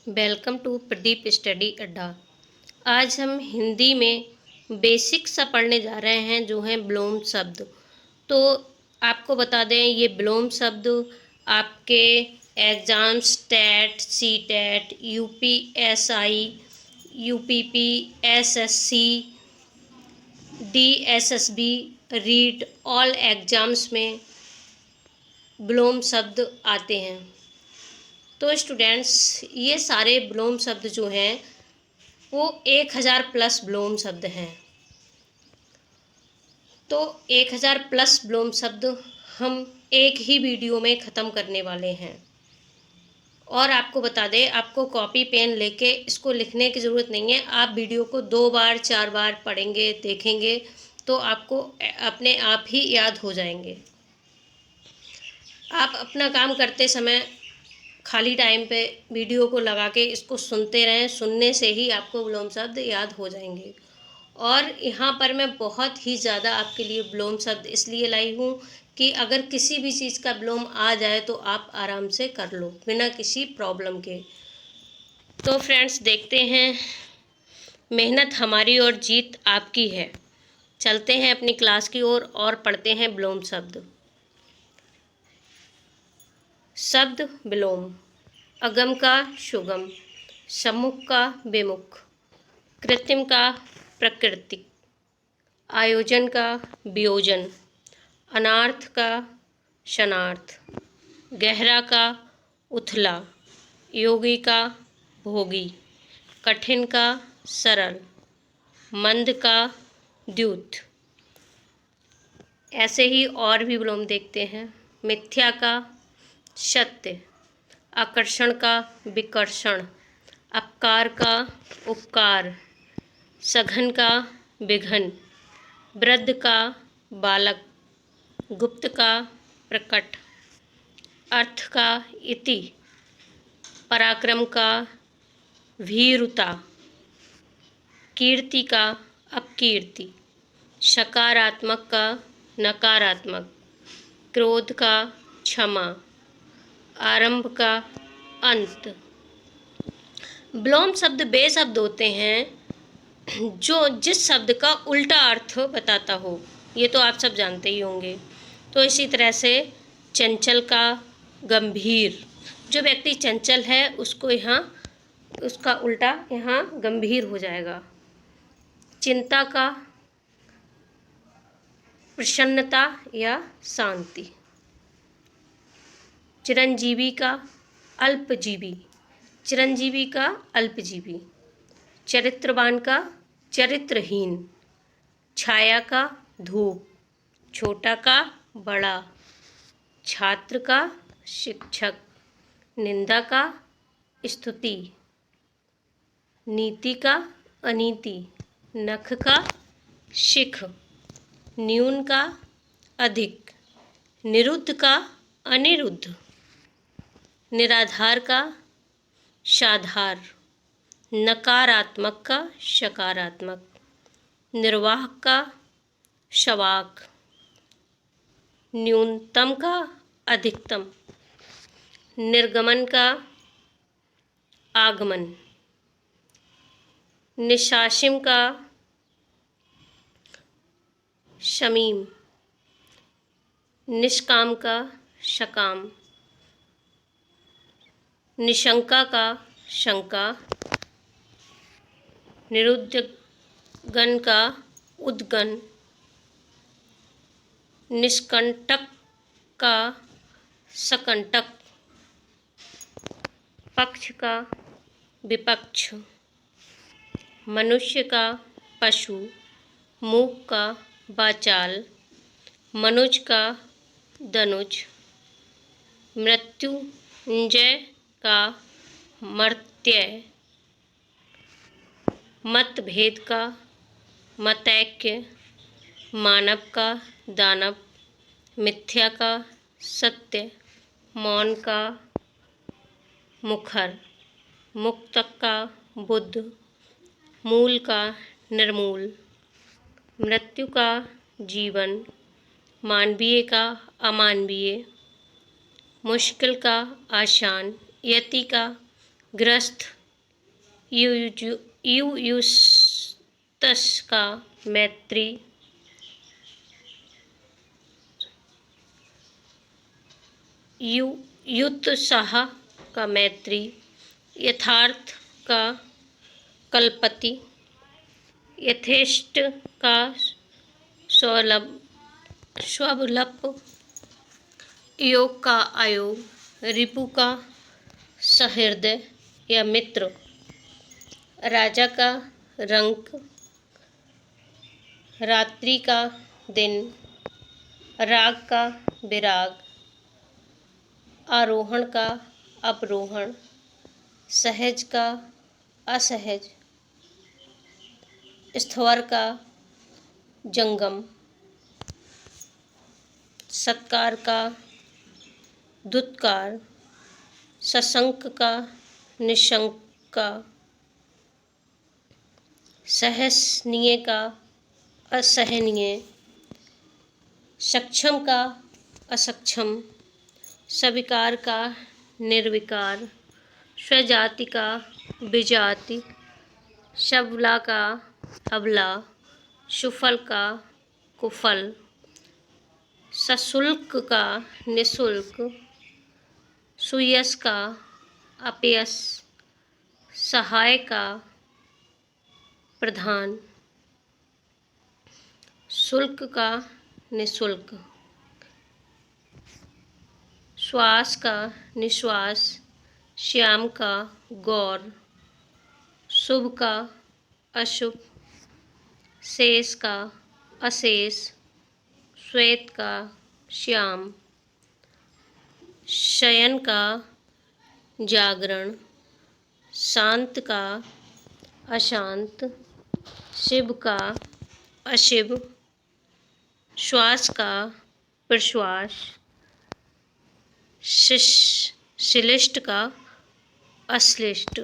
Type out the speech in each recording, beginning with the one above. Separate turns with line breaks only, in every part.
Welcome to Pradeep study अड्डा। आज हम हिंदी में बेसिक सा पढ़ने जा रहे हैं जो है विलोम शब्द। तो आपको बता दें, ये विलोम शब्द आपके exams TET, C TET, UPSI, UPP, SSC, DSSB, REET all exams में विलोम शब्द आते हैं। तो स्टूडेंट्स, ये सारे विलोम शब्द जो हैं वो 1000 प्लस विलोम शब्द हैं। तो 1000 प्लस विलोम शब्द हम एक ही वीडियो में ख़त्म करने वाले हैं। और आपको बता दें, आपको कॉपी पेन लेके इसको लिखने की ज़रूरत नहीं है। आप वीडियो को 2 बार 4 बार पढ़ेंगे, देखेंगे तो आपको अपने आप ही याद हो जाएंगे। आप अपना काम करते समय खाली टाइम पे वीडियो को लगा के इसको सुनते रहें। सुनने से ही आपको विलोम शब्द याद हो जाएंगे। और यहाँ पर मैं बहुत ही ज़्यादा आपके लिए विलोम शब्द इसलिए लाई हूँ कि अगर किसी भी चीज़ का विलोम आ जाए तो आप आराम से कर लो बिना किसी प्रॉब्लम के। तो फ्रेंड्स, देखते हैं, मेहनत हमारी और जीत आपकी है। चलते हैं अपनी क्लास की ओर और पढ़ते हैं विलोम शब्द। शब्द विलोम: अगम का सुगम, सम्मुख का विमुख, कृत्रिम का प्राकृतिक, आयोजन का वियोजन, अनार्थ का शनार्थ, गहरा का उथला, योगी का भोगी, कठिन का सरल, मंद का द्यूत। ऐसे ही और भी विलोम देखते हैं। मिथ्या का सत्य, आकर्षण का विकर्षण, अपकार का उपकार, सघन का विघन, वृद्ध का बालक, गुप्त का प्रकट, अर्थ का इति, पराक्रम का भीरुता, कीर्ति का अपकीर्ति, सकारात्मक का नकारात्मक, क्रोध का क्षमा, आरंभ का अंत। विलोम शब्द वे शब्द होते हैं जो जिस शब्द का उल्टा अर्थ बताता हो। ये तो आप सब जानते ही होंगे। तो इसी तरह से चंचल का गंभीर, जो व्यक्ति चंचल है उसको यहाँ उसका उल्टा यहाँ गंभीर हो जाएगा। चिंता का प्रसन्नता या शांति, चिरंजीवी का अल्पजीवी, चिरंजीवी का अल्पजीवी, चरित्रवान का चरित्रहीन, छाया का धूप, छोटा का बड़ा, छात्र का शिक्षक, निंदा का स्तुति, नीति का अनीति, नख का शिख, न्यून का अधिक, निरुद्ध का अनिरुद्ध, निराधार का साधार, नकारात्मक का सकारात्मक, निर्वाहक का शवाक, न्यूनतम का अधिकतम, निर्गमन का आगमन, निशासिम का शमीम, निष्काम का सकाम, निशंका का शंका, निरुद्धगण का उद्गन, निष्कंटक का सकंटक, पक्ष का विपक्ष, मनुष्य का पशु, मूक का वाचाल, मनुज का दनुज, मृत्युंजय का मर्त्य, मतभेद का मतैक्य, मानव का दानव, मिथ्या का सत्य, मौन का मुखर, मुक्तक का बुद्ध, मूल का निर्मूल, मृत्यु का जीवन, मानवीय का अमानवीय, मुश्किल का आसान, यति का ग्रस्त, यूयुस्तस का मैत्री, युत्साह का मैत्री, यथार्थ का कलपति, यथेष्ट का स्वलप, योग का आयोग, रिपु का सहृदय या मित्र, राजा का रंक, रात्रि का दिन, राग का विराग, आरोहण का अपरोहण, सहज का असहज, स्थवर का जंगम, सत्कार का दुत्कार, सशंक का निशंक का, सहसनीय का असहनीय, सक्षम का असक्षम, सविकार का निर्विकार, स्वजाति का विजाति, शबला का अबला, सुफल का कुफल, सशुल्क का निशुल्क, सुयश का अपयश, सहाय का प्रधान, शुल्क का निशुल्क, श्वास का निश्वास, श्याम का गौर, शुभ का अशुभ, शेष का अशेष, श्वेत का श्याम, शयन का जागरण, शांत का अशांत, शिव का अशिव, श्वास का प्रश्वास, श्लिष्ट का अश्लिष्ट।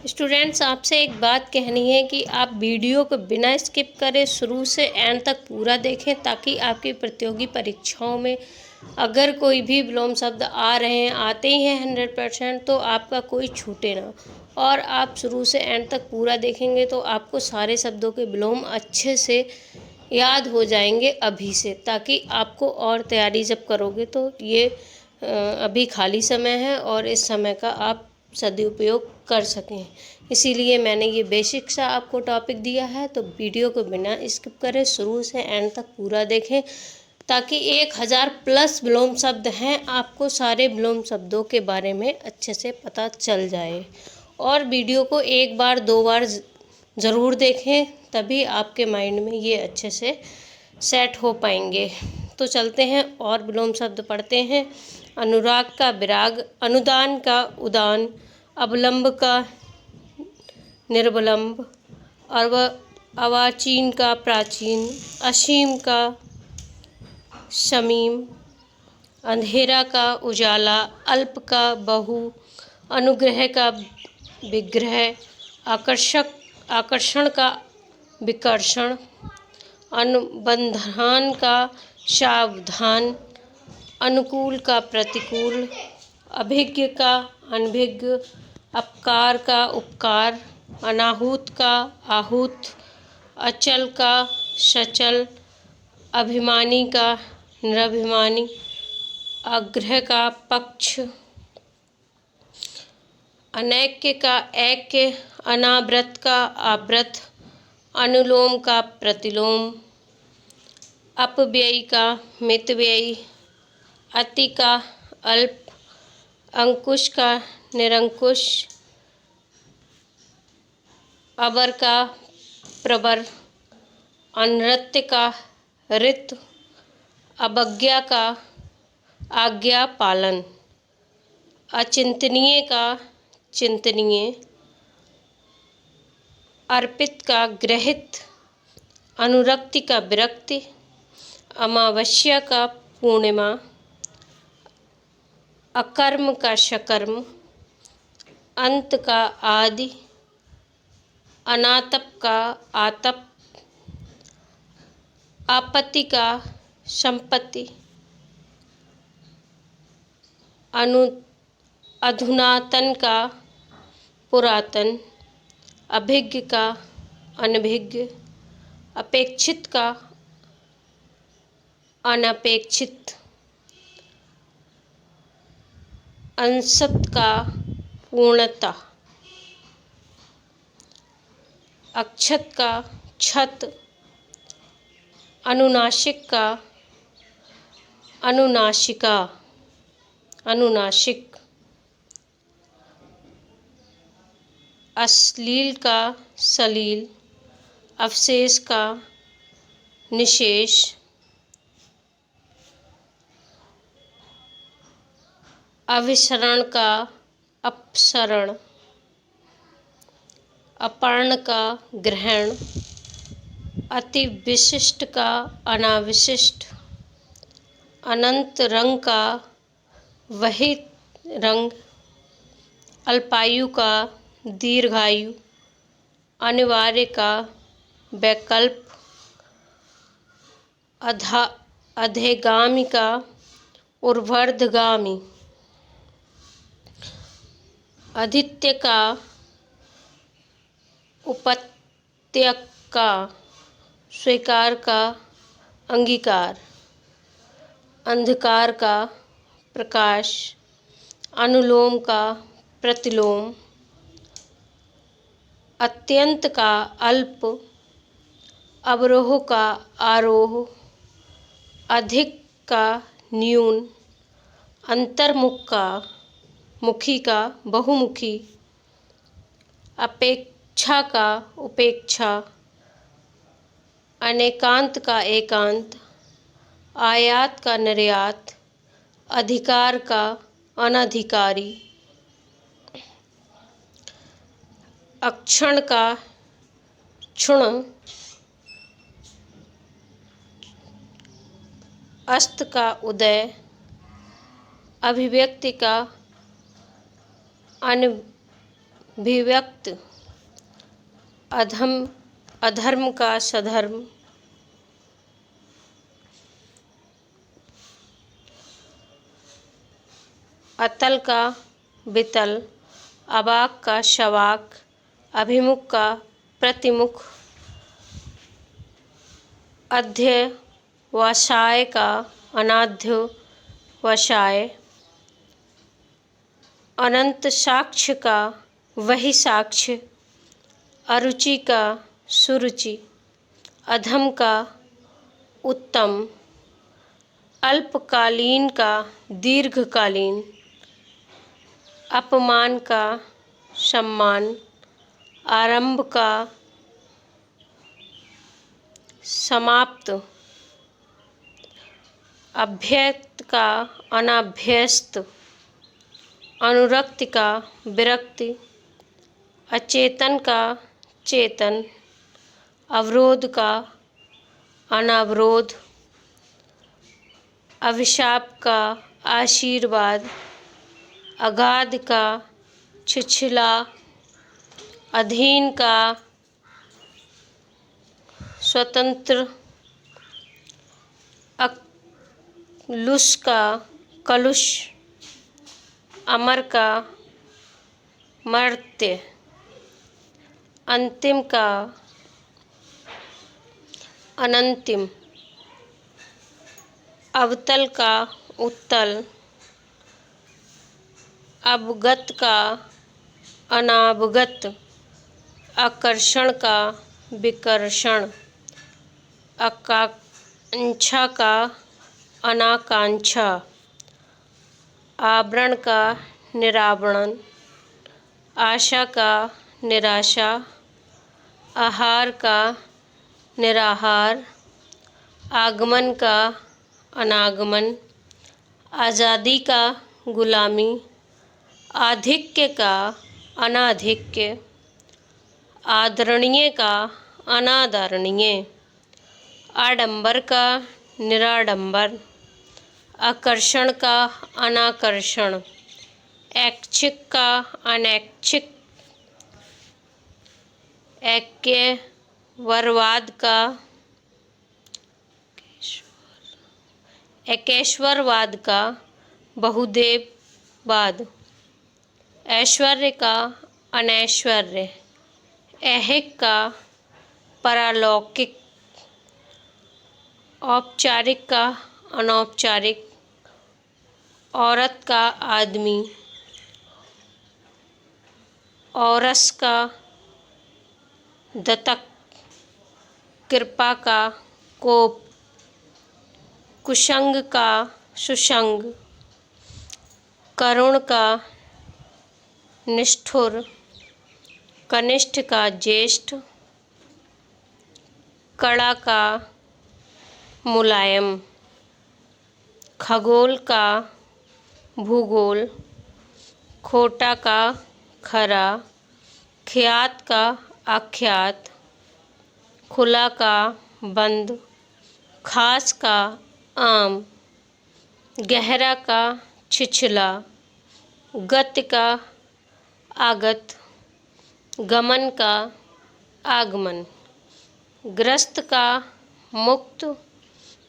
स्टूडेंट्स, आपसे एक बात कहनी है कि आप वीडियो को बिना स्किप करे शुरू से एंड तक पूरा देखें, ताकि आपकी प्रतियोगी परीक्षाओं में अगर कोई भी विलोम शब्द आ रहे हैं, आते ही हैं 100%, तो आपका कोई छूटे ना। और आप शुरू से एंड तक पूरा देखेंगे तो आपको सारे शब्दों के विलोम अच्छे से याद हो जाएंगे अभी से, ताकि आपको और तैयारी जब करोगे तो ये अभी खाली समय है और इस समय का आप सदुपयोग कर सकें। इसीलिए मैंने ये बेसिक सा आपको टॉपिक दिया है, तो वीडियो को बिना स्किप करें शुरू से एंड तक पूरा देखें, ताकि 1000+ विलोम शब्द हैं, आपको सारे विलोम शब्दों के बारे में अच्छे से पता चल जाए। और वीडियो को एक बार 2 बार ज़रूर देखें, तभी आपके माइंड में ये अच्छे से सेट हो पाएंगे। तो चलते हैं और विलोम शब्द पढ़ते हैं। अनुराग का विराग, अनुदान का उदान, अवलंब का निर्वलंब, अर्वाचीन का प्राचीन, असीम का शमीम, अंधेरा का उजाला, अल्प का बहु, अनुग्रह का विग्रह, आकर्षण का विकर्षण, अनुबंधान का सावधान, अनुकूल का प्रतिकूल, अभिज्ञ का अनभिज्ञ, अपकार का उपकार, अनाहूत का आहूत, अचल का सचल, अभिमानी का निरभिमानी, आग्रह का पक्ष, अनैक्य का ऐक्य, अनाव्रत का आवृत, अनुलोम का प्रतिलोम, अपव्ययी का मितव्ययी, अति का अल्प, अंकुश का निरंकुश, अवर का प्रवर, अनृत्य का ऋत, अवज्ञा का आज्ञा पालन, अचिंतनीय का चिंतनीय, अर्पित का ग्रहित, अनुरक्ति का विरक्ति, अमावस्या का पूर्णिमा, अकर्म का शकर्म, अंत का आदि, अनातप का आतप, आपत्ति का संपत्ति, अधुनातन का पुरातन, अभिज्ञ का अनभिज्ञ, अपेक्षित का अनपेक्षित, अंशत का पूर्णतः, अक्षत का छत, अनुनासिक का अनुनासिका अनुनासिक, अश्लील का सलील, अवशेष का निशेष, अभिसरण का अपसरण, अपर्ण का ग्रहण, अति विशिष्ट का अनाविशिष्ट, अनंत रंग का वही रंग, अल्पायु का दीर्घायु, अनिवार्य का वैकल्प, अधोगामी का ऊर्ध्वगामी, आदित्य का उपत्यक का स्वीकार का अंगीकार, अंधकार का प्रकाश, अनुलोम का प्रतिलोम, अत्यंत का अल्प, अवरोह का आरोह, अधिक का न्यून, अंतर्मुख का मुखी का बहुमुखी, अपेक्षा का उपेक्षा, अनेकांत का एकांत, आयात का निर्यात, अधिकार का अनधिकारी, अक्षण का क्षुण, अस्त का उदय, अभिव्यक्ति का अनभिव्यक्त, अधर्म का सधर्म, अतल का वितल, अवाक का शवाक, अभिमुख का प्रतिमुख, अध्यवसाय का अनाध्यवसाय, अनंत साक्ष्य का वही साक्ष्य, अरुचि का सुरुचि, अधम का उत्तम, अल्पकालीन का दीर्घकालीन, अपमान का सम्मान, आरंभ का समाप्त, अभ्यक्त का अनाभ्यस्त, अनुरक्ति का विरक्ति, अचेतन का चेतन, अवरोध का अनावरोध, अभिशाप का आशीर्वाद, अगाध का छिछला, अधीन का स्वतंत्र, अकलुष का कलुष, अमर का मर्त्य, अंतिम का अनंतिम, अवतल का उत्तल, अवगत का अनावगत, आकर्षण का विकर्षण, आकांक्षा का अनाकांक्षा, आवरण का निरावरण, आशा का निराशा, आहार का निराहार, आगमन का अनागमन, आज़ादी का गुलामी, आधिक्य का अनाधिक्य, आदरणीय का अनादरणीय, आडंबर का निराडंबर, आकर्षण का अनाकर्षण, ऐच्छिक का अनैच्छिक, ऐक्यवरवाद का एकेश्वरवाद का बहुदेववाद, ऐश्वर्य का अनैश्वर्य, ऐहिक का पारलौकिक, औपचारिक का अनौपचारिक, औरत का आदमी, औरस का दत्तक, कृपा का कोप, कुसंग का सुसंग, करुण का निष्ठुर, कनिष्ठ का ज्येष्ठ, कड़ा का मुलायम, खगोल का भूगोल, खोटा का खरा, ख्यात का अख्यात, खुला का बंद, खास का आम, गहरा का छिछला, गति का आगत, गमन का आगमन, ग्रस्त का मुक्त,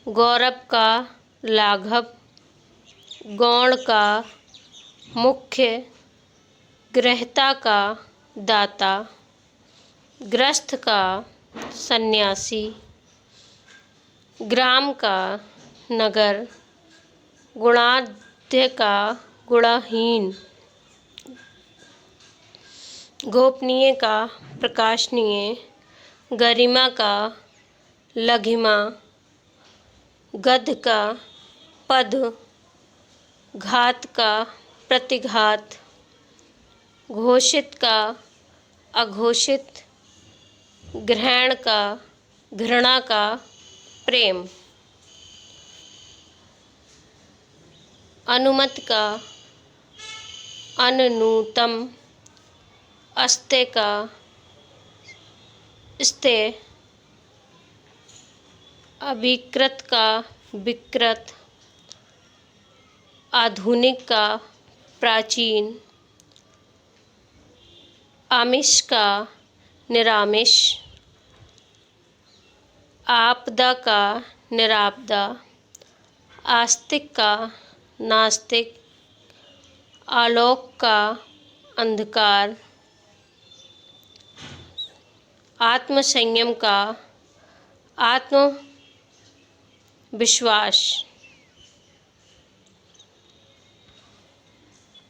गौरव का लाघव, गौण का मुख्य, गृहता का दाता, ग्रस्त का सन्यासी, ग्राम का नगर, गुणाढ्य का गुणहीन, गोपनीय का प्रकाशनीय, गरिमा का लघिमा, गद्य का पद, घात का प्रतिघात, घोषित का अघोषित, ग्रहण का घृणा का प्रेम, अनुमत का अनुनूतम, अस्ते का स्तेय, अभिकृत का विकृत, आधुनिक का प्राचीन, आमिष का निरामिष, आपदा का निरापदा, आस्तिक का नास्तिक, आलोक का अंधकार, आत्मसंयम का आत्मविश्वास,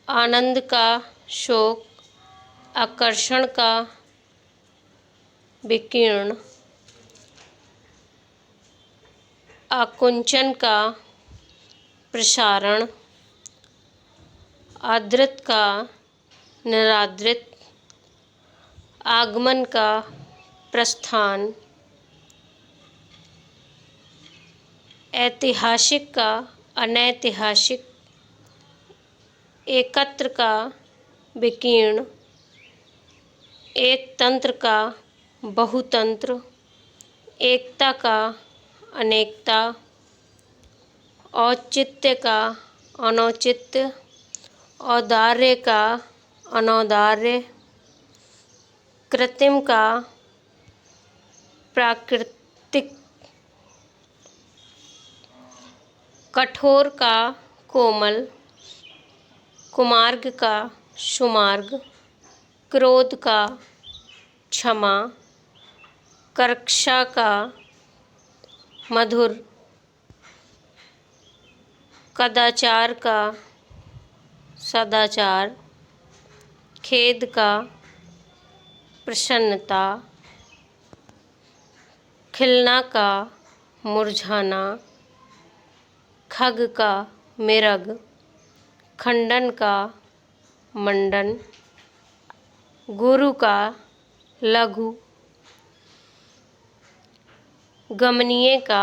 आनंद का शोक, आकर्षण का विकीर्ण, आकुंचन का प्रसारण, आदृत का निरादृत, आगमन का प्रस्थान, ऐतिहासिक का अनैतिहासिक, एकत्र का विकीर्ण, एक तंत्र का बहुतंत्र, एकता का अनेकता, औचित्य का अनौचित्य, औदार्य का अनौदार्य, कृत्रिम का प्राकृतिक, कठोर का कोमल, कुमार्ग का सुमार्ग, क्रोध का क्षमा, कर्कशा का मधुर, कदाचार का सदाचार, खेद का प्रसन्नता, खिलना का मुरझाना, खग का मिरग, खंडन का मंडन, गुरु का लघु, गमनीय का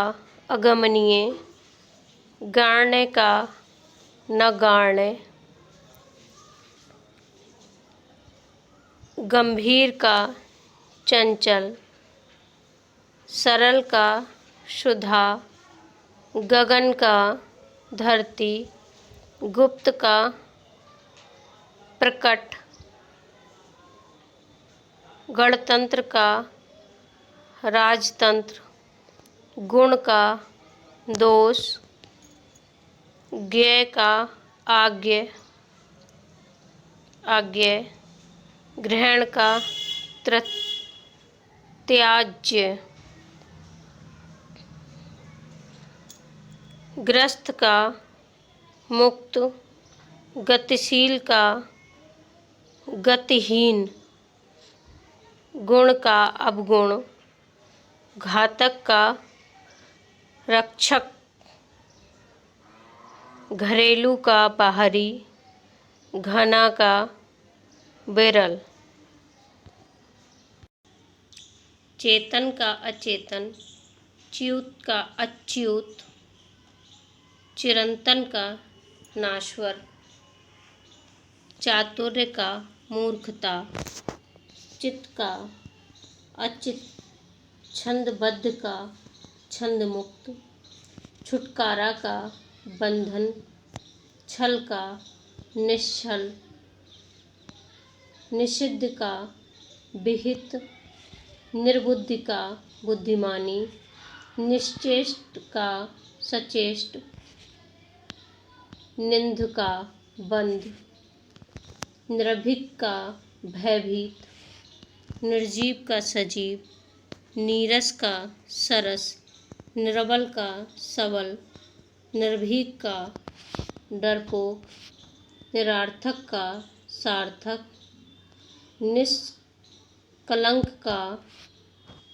अगमनीय, गाण्य का नगाण्य, गंभीर का चंचल, सरल का सुधा, गगन का धरती, गुप्त का प्रकट, गणतंत्र का राजतंत्र, गुण का दोष, ज्ञेय का आज्ञ, आज्ञा, ग्रहण का त्याज्य, ग्रस्त का मुक्त, गतिशील का गतिहीन, गुण का अवगुण, घातक का रक्षक, घरेलू का बाहरी, घना का विरल, चेतन का अचेतन, च्युत का अच्युत, चिरंतन का नाश्वर, चातुर्य का मूर्खता, चित्त का अचित, छंदबद्ध का छंद मुक्त, छुटकारा का बंधन, छल का निश्छल, निषिद्ध का विहित, निर्बुद्धि का बुद्धिमानी, निश्चेष्ट का सचेष्ट, निंद का बंध, निर्भीक का भयभीत, निर्जीव का सजीव, नीरस का सरस, निर्बल का सबल, निर्भीक का डरपोक, निरर्थक का सार्थक, निष्कलंक का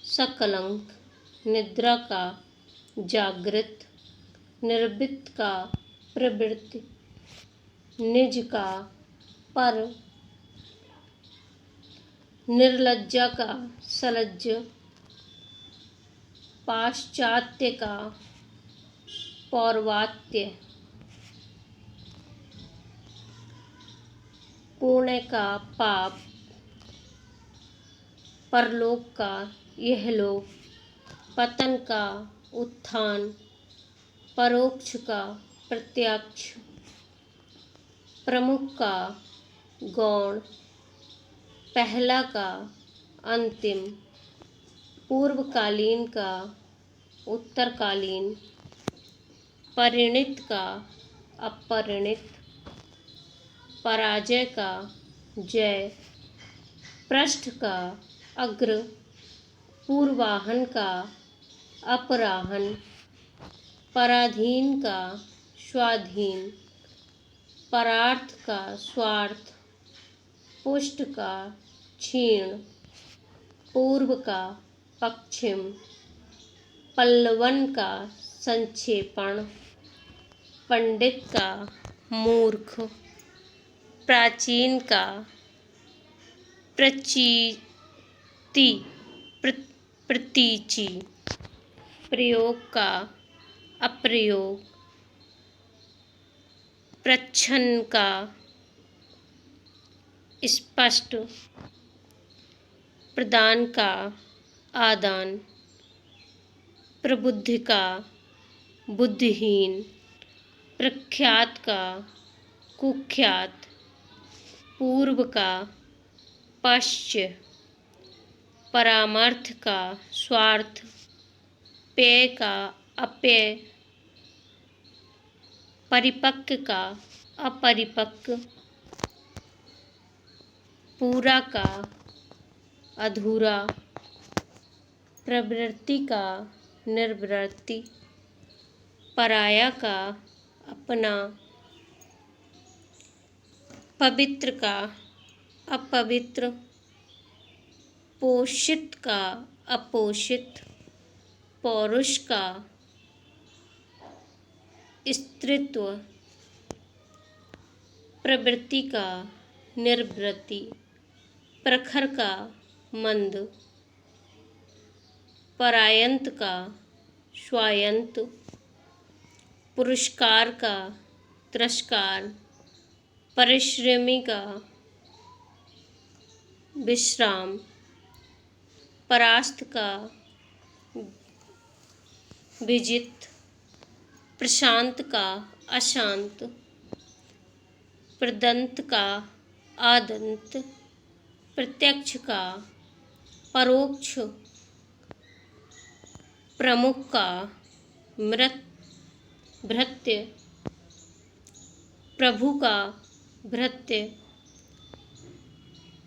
सकलंक, निद्रा का जागृत, निर्वृत्त का प्रवृत्त, निज का पर, निर्लज्जा का सलज्ज, पाश्चात्य का पौर्वात्य, पुण्य का पाप, परलोक का इहलोक, पतन का उत्थान, परोक्ष का प्रत्यक्ष, प्रमुख का गौण, पहला का अंतिम, पूर्वकालीन का उत्तरकालीन, परिणित का अपरिणित, पराजय का जय, पृष्ठ का अग्र, पूर्वाहन का अपराहन, पराधीन का स्वाधीन, परार्थ का स्वार्थ, पुष्ट का क्षीण, पूर्व का पश्चिम, पल्लवन का संक्षेपण, पंडित का मूर्ख, प्राचीन का प्रचीति, प्रतीचि, प्रयोग का अप्रयोग, प्रच्छन्न का स्पष्ट, प्रदान का आदान, प्रबुद्ध का बुद्धिहीन, प्रख्यात का कुख्यात, पूर्व का पश्च, परामर्थ का स्वार्थ, पेय का अपेय, परिपक्व का अपरिपक्व, पूरा का अधूरा, प्रवृत्ति का निर्वृत्ति, पराया का अपना, पवित्र का अपवित्र, पोषित का अपोषित, पौरुष का स्त्रीत्व, प्रवृत्ति का निर्वृत्ति, प्रखर का मंद, परायंत का स्वायंत, पुरस्कार का तिरस्कार, परिश्रमी का विश्राम, परास्त का विजित, प्रशांत का अशांत, प्रदंत का आदंत, प्रत्यक्ष का परोक्ष, प्रमुख का भृत्य, प्रभु का भृत्य,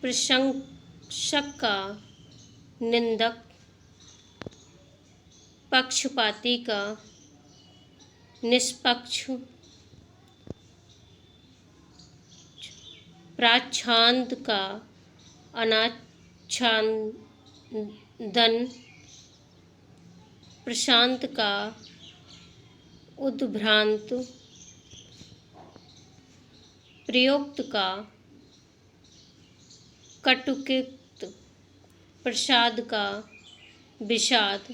प्रशंसक का निंदक, पक्षपाती का निष्पक्ष, प्राच्छांद का अनाच्छादन, प्रशांत का उद्भ्रांत, प्रयुक्त का कटुकित, प्रसाद का विषाद,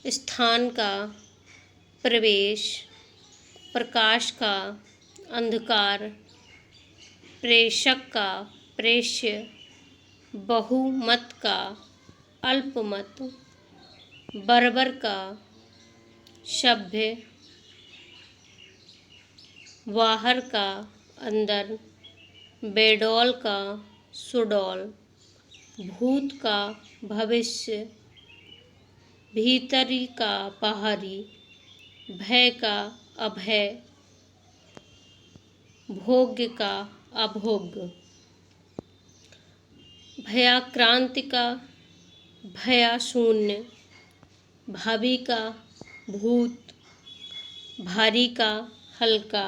स्थान का प्रवेश, प्रकाश का अंधकार, प्रेषक का प्रेष्य, बहुमत का अल्पमत, बर्बर का सभ्य, बाहर का अंदर, बेडौल का सुडौल, भूत का भविष्य, भीतरी का बाहरी, भय का अभय, भोग्य का अभोग्य, भयाक्रांति का भयाशून्य, भावी का भूत, भारी का हल्का,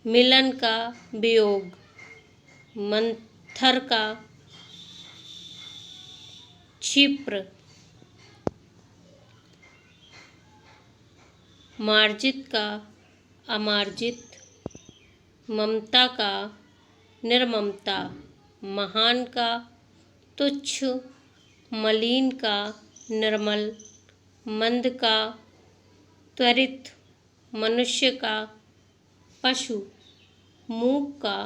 मिलन का वियोग, मंथर का क्षिप्र, मार्जित का अमार्जित, ममता का निर्ममता, महान का तुच्छ, मलिन का निर्मल, मंद का त्वरित, मनुष्य का पशु, मूक का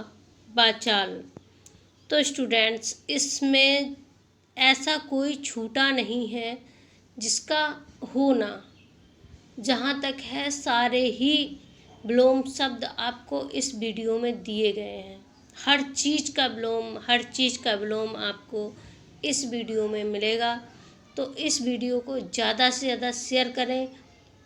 वाचाल। तो स्टूडेंट्स, इसमें ऐसा कोई छूटा नहीं है जिसका होना। जहाँ तक है सारे ही विलोम शब्द आपको इस वीडियो में दिए गए हैं। हर चीज़ का विलोम आपको इस वीडियो में मिलेगा। तो इस वीडियो को ज़्यादा से ज़्यादा शेयर करें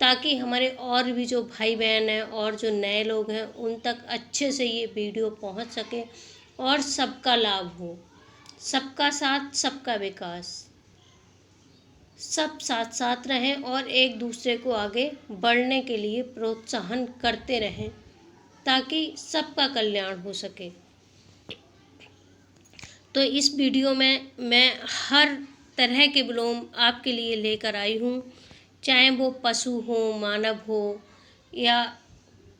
ताकि हमारे और भी जो भाई बहन हैं और जो नए लोग हैं उन तक अच्छे से ये वीडियो पहुंच सके और सबका लाभ हो। सबका साथ सबका विकास, सब साथ साथ रहें और एक दूसरे को आगे बढ़ने के लिए प्रोत्साहन करते रहें ताकि सबका कल्याण हो सके। तो इस वीडियो में मैं हर तरह के विलोम आपके लिए लेकर आई हूँ, चाहे वो पशु हो, मानव हो या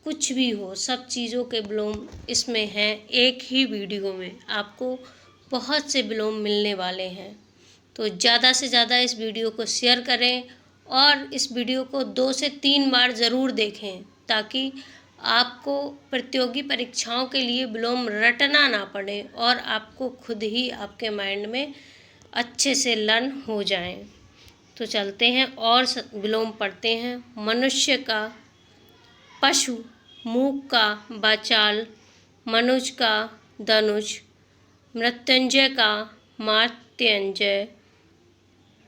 कुछ भी हो, सब चीज़ों के विलोम इसमें हैं। एक ही वीडियो में आपको बहुत से विलोम मिलने वाले हैं। तो ज़्यादा से ज़्यादा इस वीडियो को शेयर करें और इस वीडियो को 2 से 3 बार ज़रूर देखें ताकि आपको प्रतियोगी परीक्षाओं के लिए विलोम रटना ना पड़े और आपको खुद ही आपके माइंड में अच्छे से लर्न हो जाएं। तो चलते हैं और विलोम पढ़ते हैं। मनुष्य का पशु, मूक का वाचाल, मनुज का धनुष, मृत्युंजय का मात्यंजय,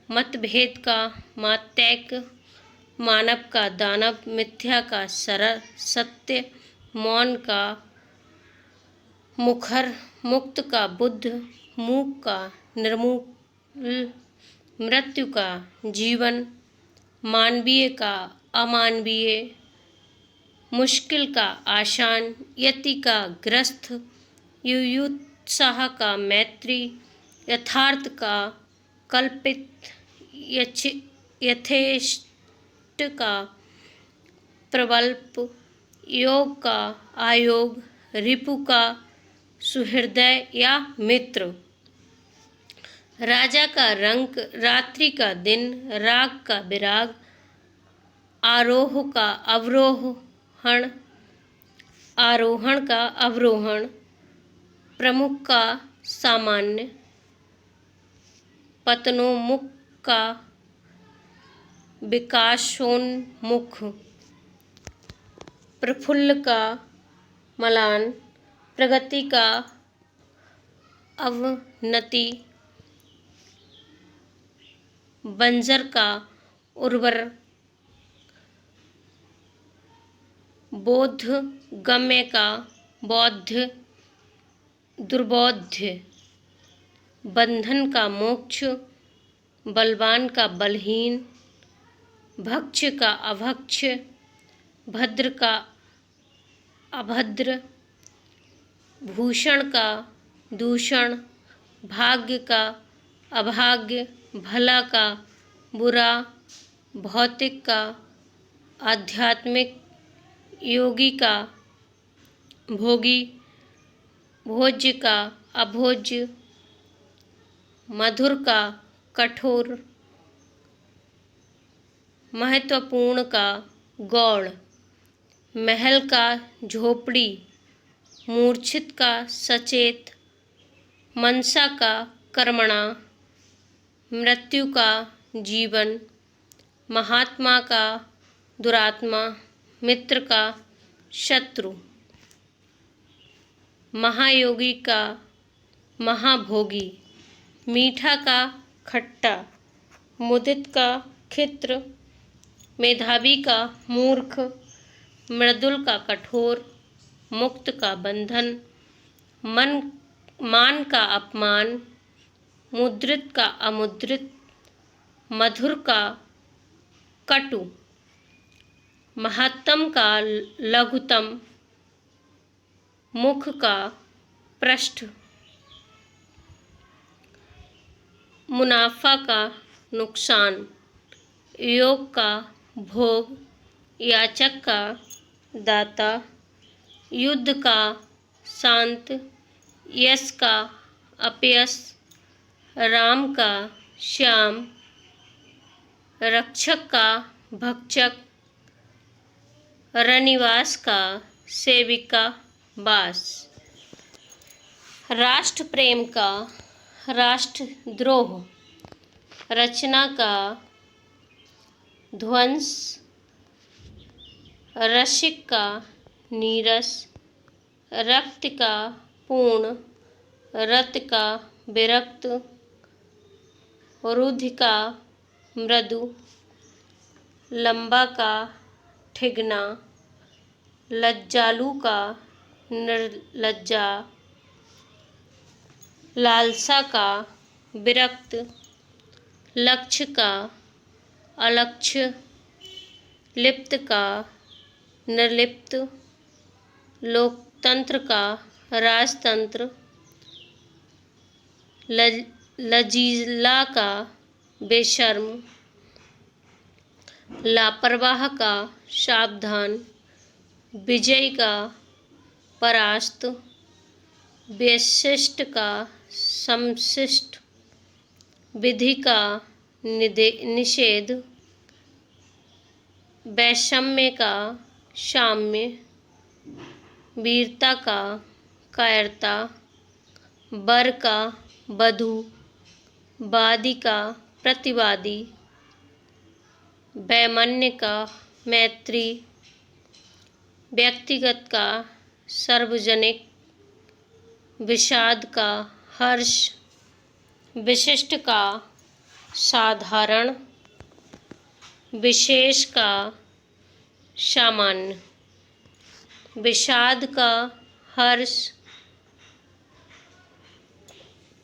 मतभेद का मात्यक, मानव का दानव, मिथ्या का सरल सत्य, मौन का मुखर, मुक्त का बुद्ध, मूक का निर्मूल, मृत्यु का जीवन, मानवीय का अमानवीय, मुश्किल का आसान, यति का ग्रस्त, युयुत्साह का मैत्री, यथार्थ का कल्पित, यथेष्ट का प्रबल्प, योग का आयोग, रिपु का सुहृदय या मित्र, राजा का रंक, रात्रि का दिन, राग का विराग, आरोह का अवरोहण, आरोहण का अवरोहण, प्रमुख का सामान्य, पतनोन्मुख का विकासोन्मुख, प्रफुल्ल का मलान, प्रगति का अवनति, बंजर का उर्वर, बोधगम्य का बौद्ध, दुर्बोध्य, बंधन का मोक्ष, बलवान का बलहीन, भक्ष का अभक्ष, भद्र का अभद्र, भूषण का दूषण, भाग्य का अभाग्य, भला का बुरा, भौतिक का आध्यात्मिक, योगी का भोगी, भोज्य का अभोज्य, मधुर का कठोर, महत्वपूर्ण का गौण, महल का झोपड़ी, मूर्छित का सचेत, मनसा का कर्मणा, मृत्यु का जीवन, महात्मा का दुरात्मा, मित्र का शत्रु, महायोगी का महाभोगी, मीठा का खट्टा, मुदित का खित्र, मेधावी का मूर्ख, मृदुल का कठोर, मुक्त का बंधन, मान का अपमान, मुद्रित का अमुद्रित, मधुर का कटु, महत्तम का लघुतम, मुख का पृष्ठ, मुनाफा का नुकसान, योग का भोग, याचक का दाता, युद्ध का शांत, यश का अपयश, राम का श्याम, रक्षक का भक्षक, रनिवास का सेविका वास, राष्ट्र प्रेम का राष्ट्रद्रोह, रचना का ध्वंस, रसिक का नीरस, रक्त का पूर्ण, रत का विरक्त, रुधि का मृदु, लंबा का ठिगना, लज्जालु का निर्लज्जा, लालसा का विरक्त, लक्ष्य का अलक्ष्य, लिप्त का निर्लिप्त, लोकतंत्र का राजतंत्र, लजीला का बेशर्म, लापरवाह का सावधान, विजयी का परास्त, विशिष्ट का समशिष्ट, विधि का निषेध, वैषम्य का साम्य, वीरता का कायरता, वर का वधू, वादी का प्रतिवादी, वैमन्य का मैत्री, व्यक्तिगत का सार्वजनिक, विषाद का हर्ष, विशिष्ट का साधारण, विशेष का सामान्य, विषाद का हर्ष,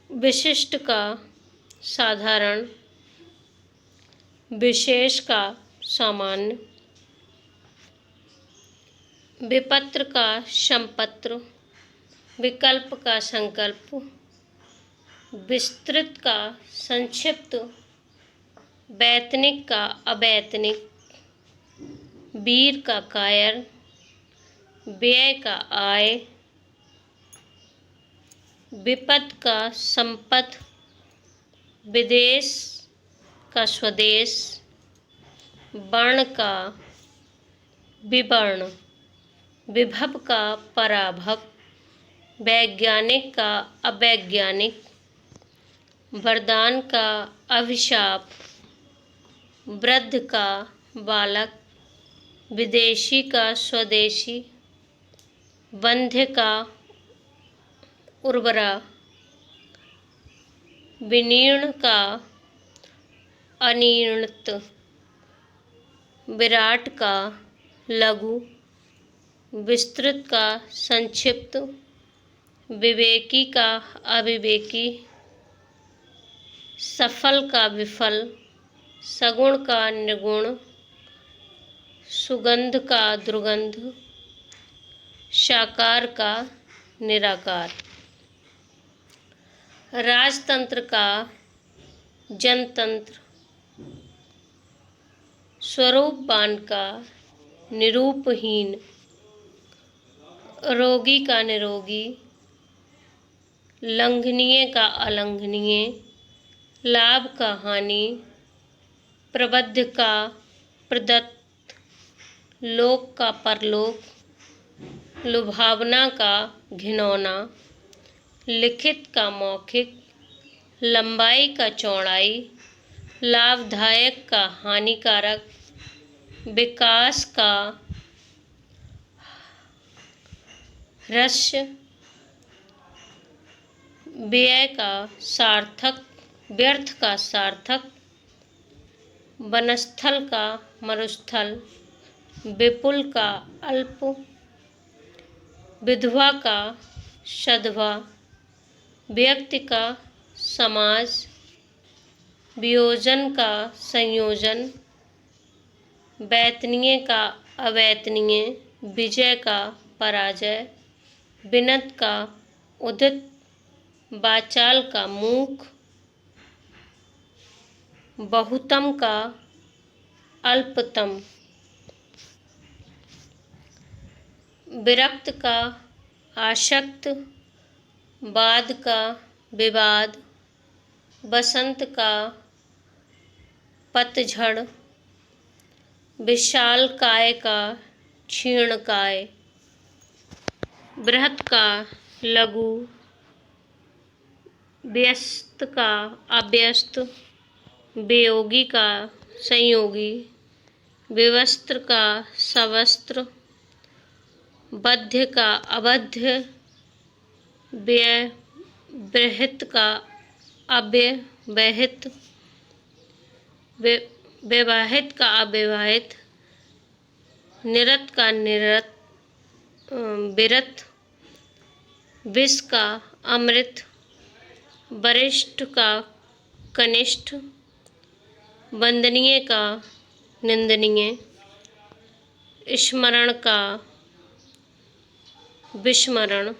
विशिष्ट का साधारण, विशेष का सामान्य, विपत्र का संपत्र, विकल्प का संकल्प, विस्तृत का संक्षिप्त, वैतनिक का अवैतनिक, वीर का कायर, व्यय का आय, विपद का संपत, विदेश का स्वदेश, वर्ण का विवर्ण, विभव का पराभव, वैज्ञानिक का अवैज्ञानिक, वरदान का अभिशाप, वृद्ध का बालक, विदेशी का स्वदेशी, वंध्य का उर्वरा, विनीर्ण का अनिर्णित, विराट का लघु, विस्तृत का संक्षिप्त, विवेकी का अविवेकी, सफल का विफल, सगुण का निर्गुण, सुगंध का दुर्गंध, साकार का निराकार, राजतंत्र का जनतंत्र, स्वरूपवान का निरूपहीन, रोगी का निरोगी, लंघनीय का अलंघनीय, लाभ का हानि, प्रबद्ध का प्रदत्त, लोक का परलोक, लुभावना का घिनौना, लिखित का मौखिक, लंबाई का चौड़ाई, लाभदायक का हानिकारक, विकास का ह्रास, व्यय का सार्थक, व्यर्थ का सार्थक, वनस्थल का मरुस्थल, विपुल का अल्प, विधवा का सधवा, व्यक्ति का समाज, वियोजन का संयोजन, वैतनीय का अवैतनीय, विजय का पराजय, विनत का उदित, वाचाल का मूक, बहुतम का अल्पतम, विरक्त का आसक्त, वाद का विवाद, बसंत का पतझड़, विशाल काय का क्षीण काय, बृहत का लघु, व्यस्त का अव्यस्त, वियोगी का संयोगी, विवस्त्र का सवस्त्र, बद्ध का अबद्ध, व्यहित का अव्यवहित, विवाहित का अविवाहित, निरत का निरत, विरत, विष का अमृत, वरिष्ठ का कनिष्ठ, वंदनीय का निंदनीय, स्मरण का विस्मरण,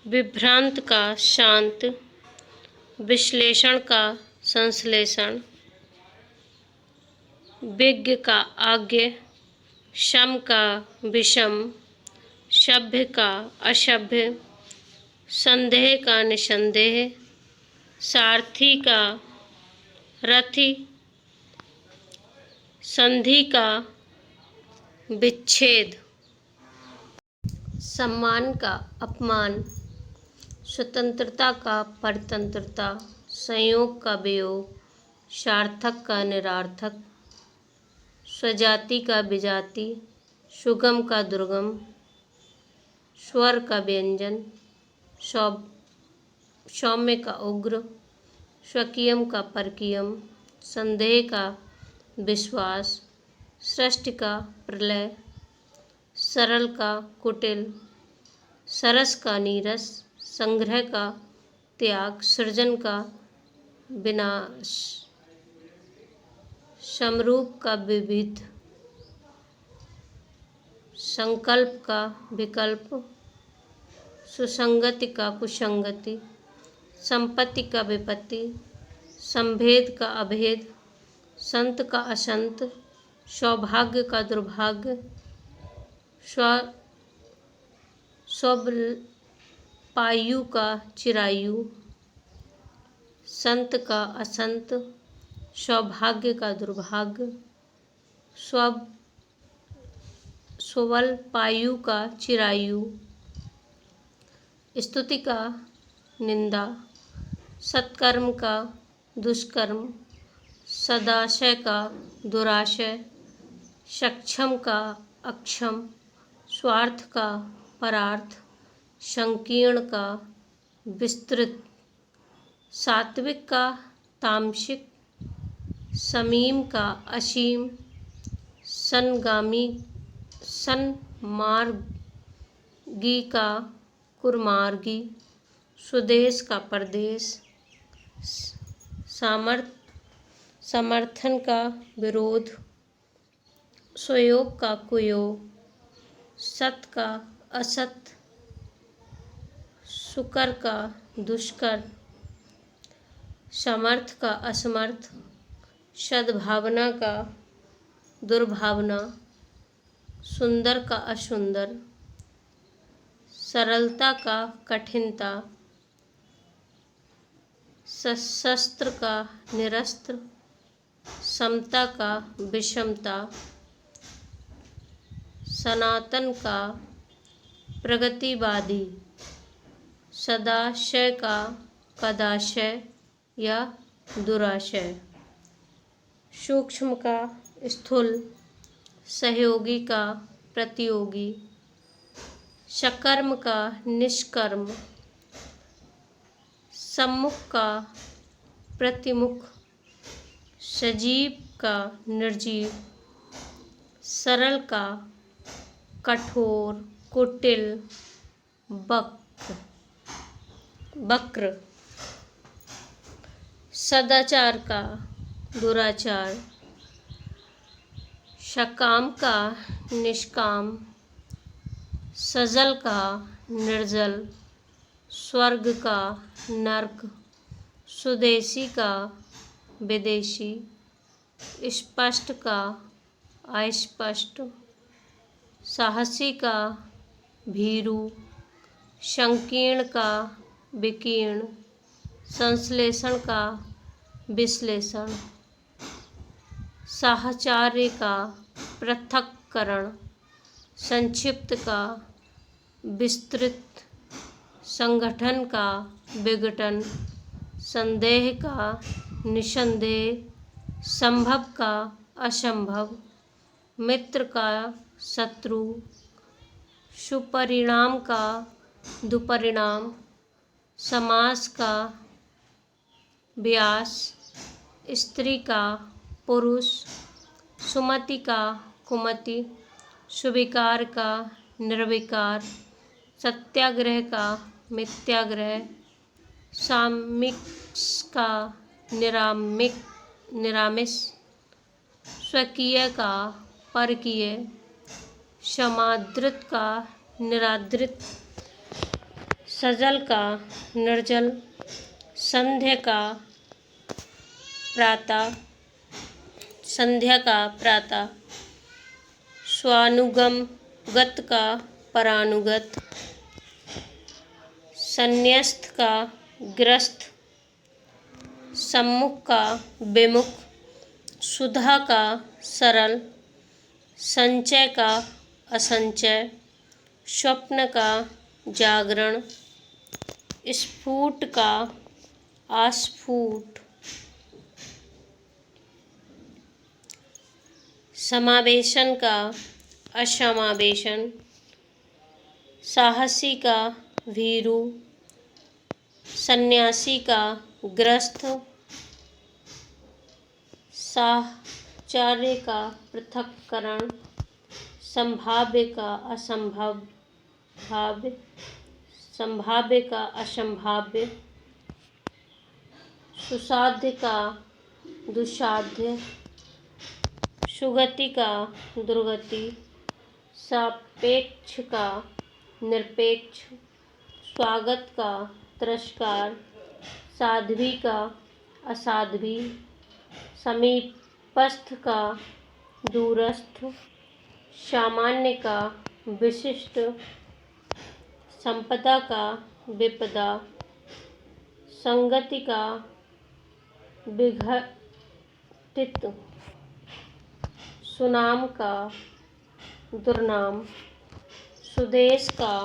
विभ्रांत का शांत, विश्लेषण का संश्लेषण, विज्ञ का आज्ञ, सम का विषम, सभ्य का असभ्य, संदेह का निसंदेह, सारथी का रथी, संधि का विच्छेद, सम्मान का अपमान, स्वतंत्रता का परतंत्रता, संयोग का वियोग, सार्थक का निरार्थक, स्वजाति का विजाति, सुगम का दुर्गम, स्वर का व्यंजन, सौम्य का उग्र, स्वकीयम का परकीयम, संदेह का विश्वास, सृष्टि का प्रलय, सरल का कुटिल, सरस का नीरस, संग्रह का त्याग, सृजन का विनाश, समरूप का विविध, संकल्प का विकल्प, सुसंगति का कुसंगति, संपत्ति का विपत्ति, संभेद का अभेद, संत का असंत, सौभाग्य का दुर्भाग्य, स्वपायु का चिरायु, संत का असंत, सौभाग्य का दुर्भाग्य, स्वल्पायु का चिरायु, स्तुति का निंदा, सत्कर्म का दुष्कर्म, सदाशय का दुराशय, सक्षम का अक्षम, स्वार्थ का परार्थ, संकीर्ण का विस्तृत, सात्विक का तामसिक, समीम का असीम, सन्मार्गी का कुर्मार्गी, स्वदेश का परदेश, समर्थन का विरोध, सुयोग का कुयोग, सत का असत, सुकर का दुष्कर, समर्थ का असमर्थ, सद्भावना का दुर्भावना, सुंदर का असुंदर, सरलता का कठिनता, सशस्त्र का निरस्त्र, समता का विषमता, सनातन का प्रगतिवादी, सदाशय का कदाशय या दुराशय, सूक्ष्म का स्थूल, सहयोगी का प्रतियोगी, सकर्म का निष्कर्म, सम्मुख का प्रतिमुख, सजीव का निर्जीव, सरल का कठोर, कुटिल, वक्र, सदाचार का दुराचार, सकाम का निष्काम, सजल का निर्जल, स्वर्ग का नर्क, स्वदेशी का विदेशी, स्पष्ट का अस्पष्ट, साहसी का भीरू, संकीर्ण का विकीर्ण, संश्लेषण का विश्लेषण, साहचर्य का पृथक्करण, संक्षिप्त का विस्तृत, संगठन का विघटन, संदेह का निसंदेह, संभव का असंभव, मित्र का शत्रु, सुपरिणाम का दुपरिणाम, समास का व्यास, स्त्री का पुरुष, सुमति का कुमति, सुविकार का निर्विकार, सत्याग्रह का मिथ्याग्रह, सामिक्ष का निरामिष, स्वकीय का परकीय, समादृत का निरादृत, सजल का निर्जल, संध्या का प्रातः, स्वानुगत का परानुगत, संन्यस्त का ग्रस्त, सम्मुख का विमुख, सुधा का सरल, संचय का असंचय, स्वप्न का जागरण, स्फुट का आस्फुट, समावेशन का असमावेशन, साहसी का भीरू, सन्यासी का ग्रस्त, साहचर्य का पृथक्करण, संभाव्य का असंभाव्य, संभाव्य का असंभाव्य, सुसाध्य का दुस्साध्य, सुगति का दुर्गति, सापेक्ष का निरपेक्ष, स्वागत का तिरस्कार, साध्वी का असाध्वी, समीपस्थ का दूरस्थ, सामान्य का विशिष्ट, संपदा का विपदा, संगति का विघटित, सुनाम का दुर्नाम, सुदेश का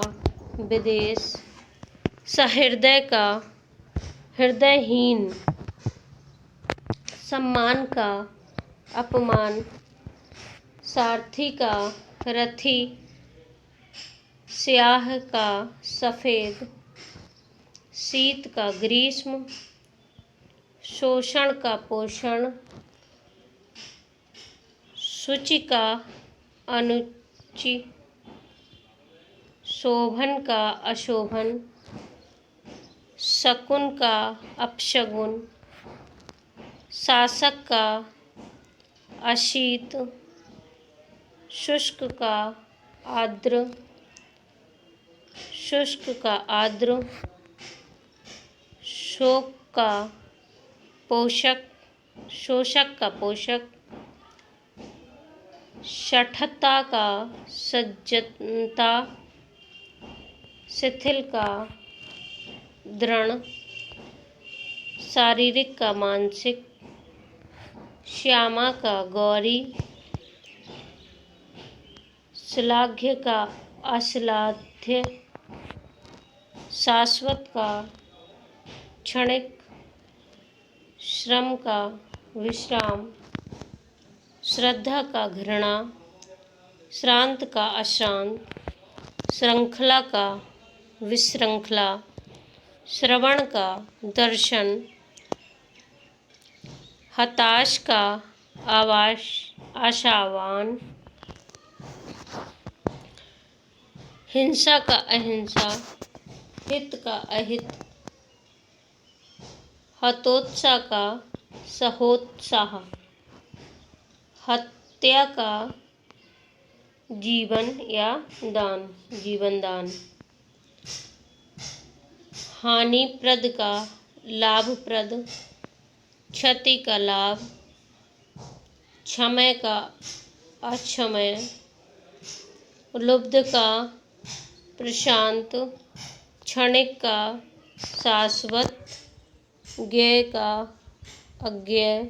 विदेश, सहृदय का हृदयहीन, सम्मान का अपमान, सारथी का रथी, स्याह का सफ़ेद, शीत का ग्रीष्म, शोषण का पोषण, शुचि का अनुचि, शोभन का अशोभन, शकुन का अपशगुन, शासक का अशीत, शुष्क का आर्द्र, शुष्क का आर्द्र, शोक का पोषक, शोषक का पोषक, शठता का सज्जनता, शिथिल का दृढ़, शारीरिक का मानसिक, श्यामा का गौरी, श्लाघ्य का अश्लाघ्य, शाश्वत का क्षणिक, श्रम का विश्राम, श्रद्धा का घृणा, श्रांत का अशांत, श्रृंखला का विशृंखला, श्रवण का दर्शन, हताश का आशावान, हिंसा का अहिंसा, हित का अहित, हतोत्साह का सहोत्साह, हत्या का जीवन या दान, जीवन दान, हानिप्रद का लाभप्रद, क्षति का लाभ, क्षमय का अक्षमय, लुब्ध का प्रशांत, क्षणिक का शाश्वत, ज्ञेय का अज्ञेय,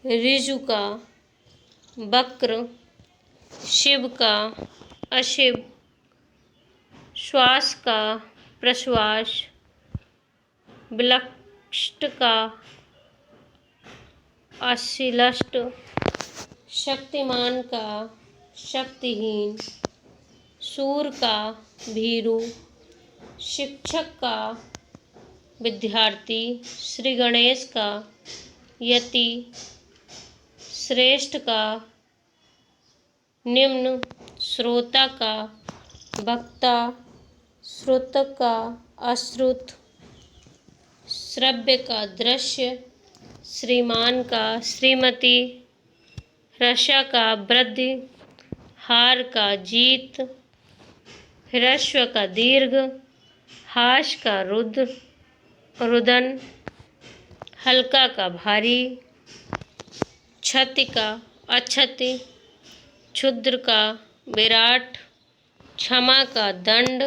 ऋजु का वक्र, शिव का अशिव, श्वास का प्रश्वास, विलक्षित का अश्लिष्ट, शक्तिमान का शक्तिहीन, शूर का भीरु, शिक्षक का विद्यार्थी, श्री गणेश का यति, श्रेष्ठ का निम्न, श्रोता का वक्ता, श्रुत का अश्रुत, श्रव्य का दृश्य, श्रीमान का श्रीमती, ह्रस्व का वृद्धि, हार का जीत, ह्रस्व का दीर्घ, हाश का रुदन, हल्का का भारी, क्षति का अक्षति, क्षुद्र का विराट, क्षमा का दंड,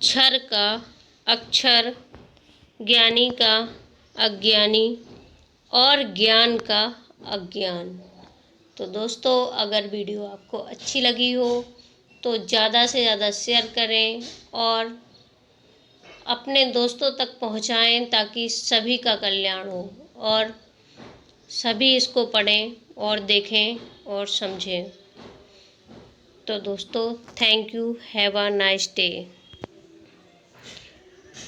क्षर का अक्षर, ज्ञानी का अज्ञानी और ज्ञान का अज्ञान। तो दोस्तों, अगर वीडियो आपको अच्छी लगी हो तो ज़्यादा से ज़्यादा शेयर करें और अपने दोस्तों तक पहुंचाएं ताकि सभी का कल्याण हो और सभी इसको पढ़ें और देखें और समझें। तो दोस्तों, thank you, have a nice day.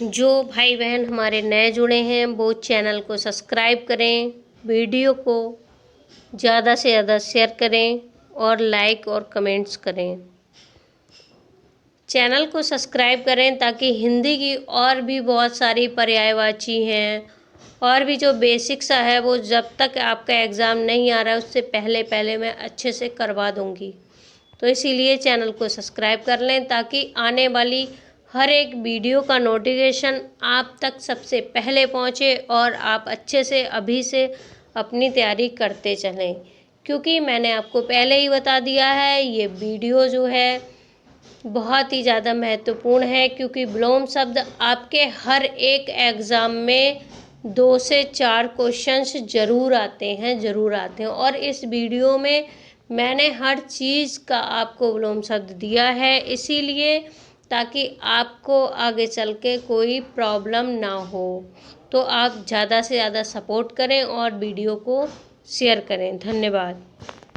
जो भाई बहन हमारे नए जुड़े हैं वो चैनल को सब्सक्राइब करें, वीडियो को ज़्यादा से ज़्यादा शेयर करें और लाइक और कमेंट्स करें। चैनल को सब्सक्राइब करें ताकि हिंदी की और भी बहुत सारी पर्यायवाची हैं और भी जो बेसिक सा है वो जब तक आपका एग्ज़ाम नहीं आ रहा है उससे पहले पहले मैं अच्छे से करवा दूंगी। तो इसीलिए चैनल को सब्सक्राइब कर लें ताकि आने वाली हर एक वीडियो का नोटिफिकेशन आप तक सबसे पहले पहुंचे और आप अच्छे से अभी से अपनी तैयारी करते चलें। क्योंकि मैंने आपको पहले ही बता दिया है ये वीडियो जो है बहुत ही ज़्यादा महत्वपूर्ण है, क्योंकि विलोम शब्द आपके हर एक एग्ज़ाम में 2 से 4 क्वेश्चंस ज़रूर आते हैं और इस वीडियो में मैंने हर चीज़ का आपको विलोम शब्द दिया है, इसीलिए ताकि आपको आगे चल के कोई प्रॉब्लम ना हो। तो आप ज़्यादा से ज़्यादा सपोर्ट करें और वीडियो को शेयर करें। धन्यवाद।